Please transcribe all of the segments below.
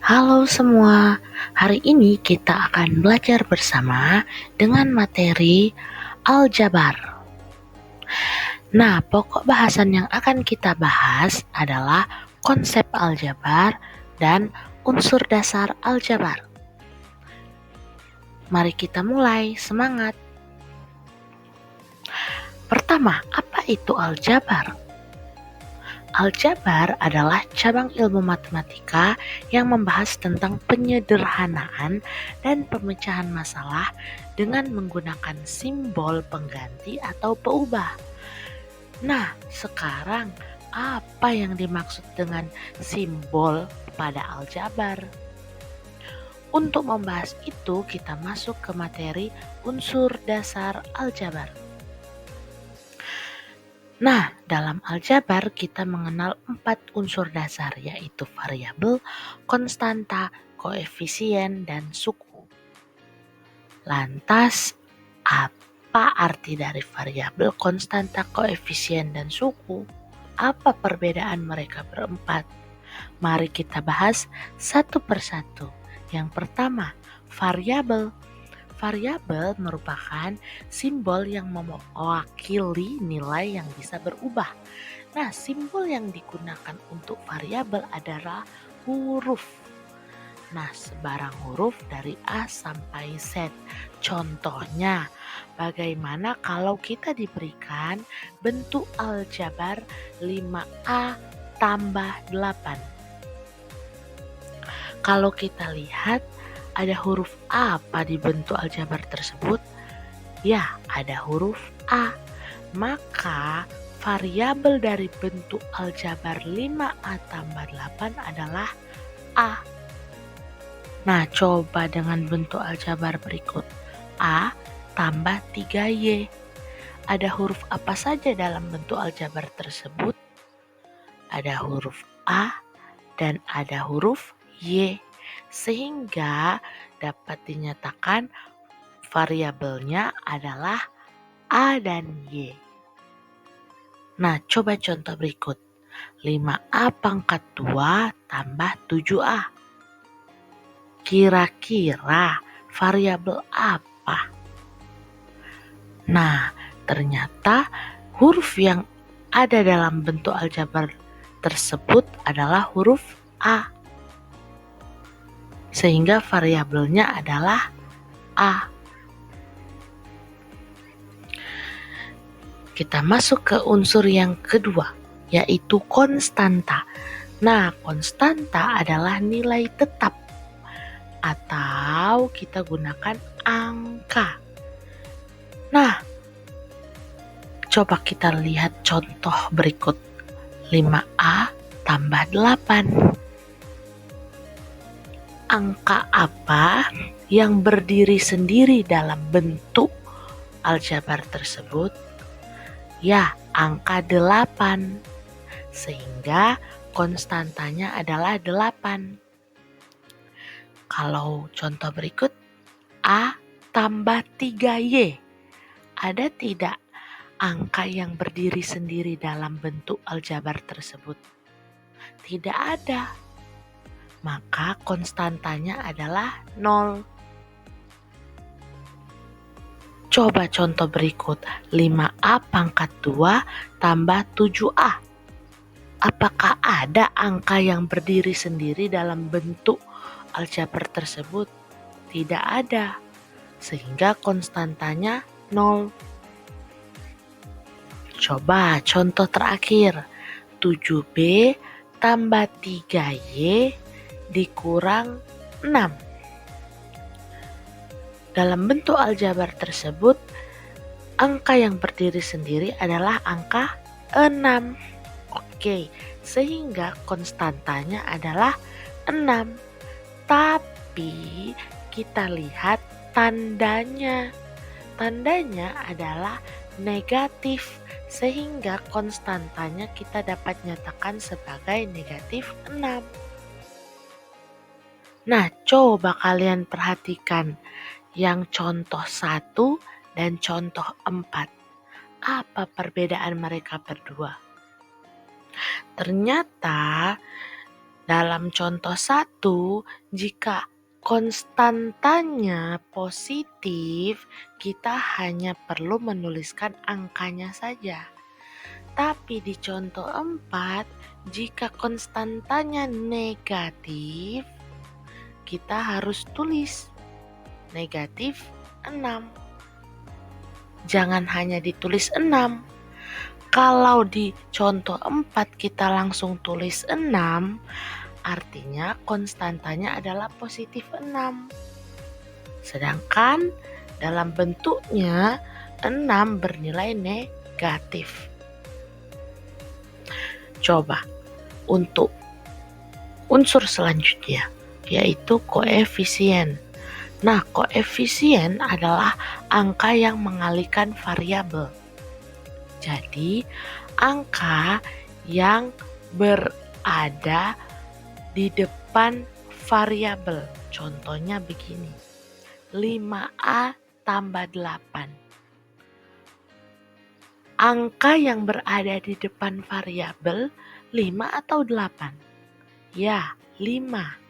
Halo semua, hari ini kita akan belajar bersama dengan materi aljabar. Nah, pokok bahasan yang akan kita bahas adalah konsep aljabar dan unsur dasar aljabar. Mari kita mulai, semangat! Pertama, apa itu aljabar? Aljabar adalah cabang ilmu matematika yang membahas tentang penyederhanaan dan pemecahan masalah dengan menggunakan simbol pengganti atau peubah. Nah, sekarang apa yang dimaksud dengan simbol pada aljabar? Untuk membahas itu, kita masuk ke materi unsur dasar aljabar. Nah, dalam aljabar kita mengenal 4 unsur dasar, yaitu variabel, konstanta, koefisien, dan suku. Lantas, apa arti dari variabel, konstanta, koefisien, dan suku? Apa perbedaan mereka berempat? Mari kita bahas satu persatu. Yang pertama, variabel. Variabel merupakan simbol yang mewakili nilai yang bisa berubah. Nah, simbol yang digunakan untuk variabel adalah huruf. Nah, sebarang huruf dari A sampai Z. Contohnya, bagaimana kalau kita diberikan bentuk aljabar 5A tambah 8. Kalau kita lihat, ada huruf apa di bentuk aljabar tersebut? Ya, ada huruf A. Maka variabel dari bentuk aljabar 5A tambah 8 adalah A. Nah, coba dengan bentuk aljabar berikut. A tambah 3Y. Ada huruf apa saja dalam bentuk aljabar tersebut? Ada huruf A dan ada huruf Y. Sehingga dapat dinyatakan variabelnya adalah A dan Y. Nah, coba contoh berikut. 5A pangkat 2 tambah 7A. Kira-kira variabel apa? Nah, ternyata huruf yang ada dalam bentuk aljabar tersebut adalah huruf A. Sehingga variabelnya adalah A. Kita masuk ke unsur yang kedua, yaitu konstanta. Nah, konstanta adalah nilai tetap atau kita gunakan angka. Nah, coba kita lihat contoh berikut. 5A tambah 8. Angka apa yang berdiri sendiri dalam bentuk aljabar tersebut? Ya, angka 8. Sehingga konstantanya adalah 8. Kalau contoh berikut, A tambah 3Y. Ada tidak angka yang berdiri sendiri dalam bentuk aljabar tersebut? Tidak ada. Maka konstantanya adalah 0. Coba contoh berikut, 5A pangkat 2 tambah 7A. Apakah ada angka yang berdiri sendiri dalam bentuk aljabar tersebut? Tidak ada. Sehingga konstantanya 0. Coba contoh terakhir, 7B tambah 3Y dikurang 6. Dalam bentuk aljabar tersebut, angka yang berdiri sendiri adalah angka 6. Oke, sehingga konstantanya adalah 6. Tapi kita lihat tandanya. Tandanya adalah negatif, sehingga konstantanya kita dapat nyatakan sebagai negatif 6. Nah, coba kalian perhatikan yang contoh 1 dan contoh 4. Apa perbedaan mereka berdua? Ternyata Dalam contoh 1, jika konstantanya positif, kita hanya perlu menuliskan angkanya saja. Tapi di contoh 4, jika konstantanya negatif, kita harus tulis negatif 6. Jangan hanya ditulis 6. Kalau di contoh 4 kita langsung tulis 6, artinya konstantanya adalah positif 6. Sedangkan dalam bentuknya 6 bernilai negatif. Coba untuk unsur selanjutnya, yaitu koefisien. Nah, koefisien adalah angka yang mengalihkan variabel. Jadi, angka yang berada di depan variabel. Contohnya begini. 5A tambah 8. Angka yang berada di depan variabel 5 atau 8? Ya, 5.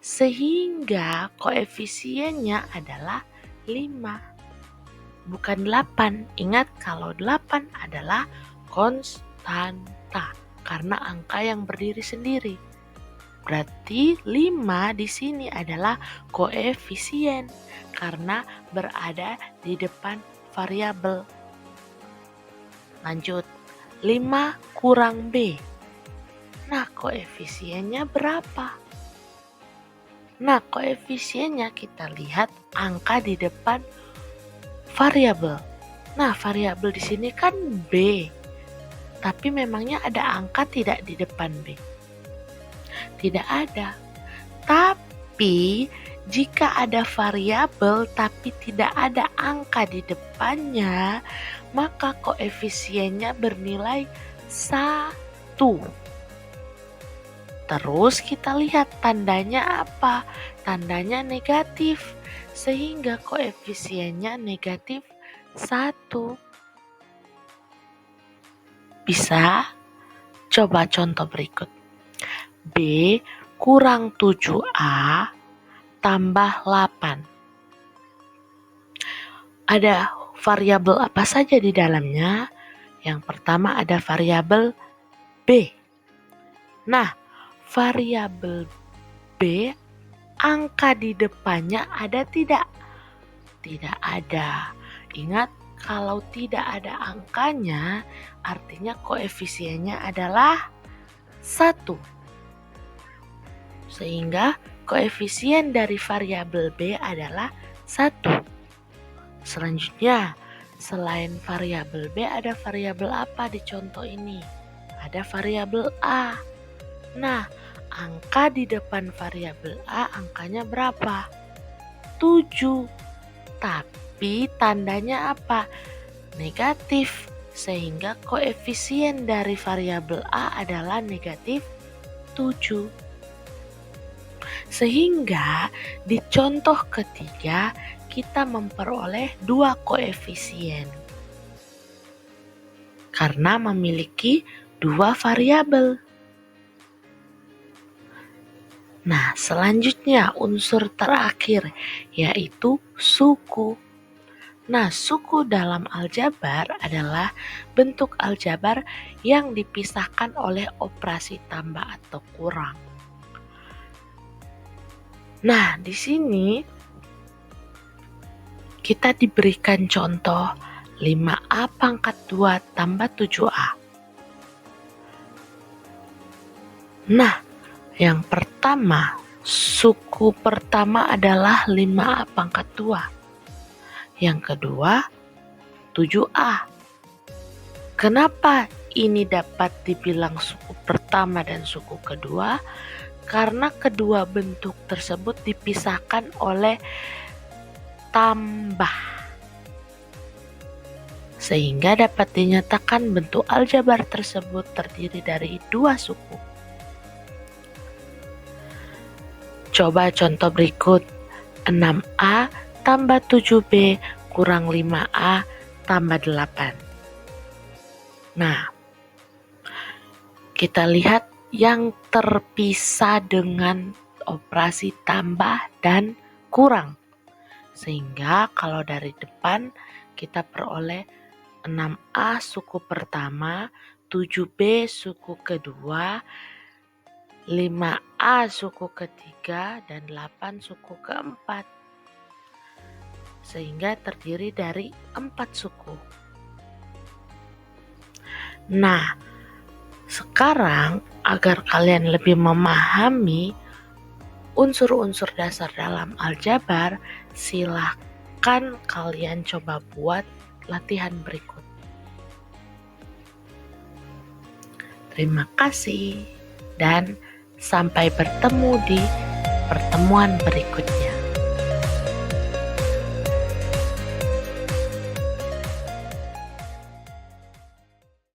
Sehingga koefisiennya adalah 5. Bukan 8. Ingat kalau 8 adalah konstanta karena angka yang berdiri sendiri. Berarti 5 di sini adalah koefisien karena berada di depan variabel. Lanjut, 5 kurang B. Nah, koefisiennya berapa? Nah, koefisiennya kita lihat angka di depan variabel. Nah, variabel di sini kan B. Tapi memangnya ada angka tidak di depan B? Tidak ada. Tapi jika ada variabel tapi tidak ada angka di depannya, maka koefisiennya bernilai 1. Terus kita lihat tandanya apa? Tandanya negatif. Sehingga koefisiennya negatif 1. Bisa? Coba contoh berikut. B kurang 7A tambah 8. Ada variabel apa saja di dalamnya? Yang pertama ada variabel B. Nah, variabel B, angka di depannya ada tidak? Tidak ada. Ingat, kalau tidak ada angkanya, artinya koefisiennya adalah 1. Sehingga koefisien dari variabel B adalah 1. Selanjutnya, selain variabel B, ada variabel apa di contoh ini? Ada variabel A. Nah, angka di depan variabel A angkanya berapa? 7. Tapi tandanya apa? Negatif. Sehingga koefisien dari variabel A adalah negatif 7. Sehingga di contoh ketiga kita memperoleh 2 koefisien. Karena memiliki 2 variabel. Nah, selanjutnya unsur terakhir yaitu suku. Nah, suku dalam aljabar adalah bentuk aljabar yang dipisahkan oleh operasi tambah atau kurang. Nah, di sini kita diberikan contoh 5A pangkat 2 tambah 7A. Nah, yang pertama, suku pertama adalah 5A pangkat 2. Yang kedua, 7A. Kenapa ini dapat dibilang suku pertama dan suku kedua? Karena kedua bentuk tersebut dipisahkan oleh tambah. Sehingga dapat dinyatakan bentuk aljabar tersebut terdiri dari 2 suku. Coba contoh berikut. 6A tambah 7B kurang 5A tambah 8. Nah, kita lihat yang terpisah dengan operasi tambah dan kurang. Sehingga kalau dari depan kita peroleh 6A suku pertama, 7B suku kedua, 5A suku ketiga, dan 8 suku keempat. Sehingga terdiri dari 4 suku. Nah, sekarang agar kalian lebih memahami unsur-unsur dasar dalam aljabar, silahkan kalian coba buat latihan berikut. Terima kasih dan sampai bertemu di pertemuan berikutnya.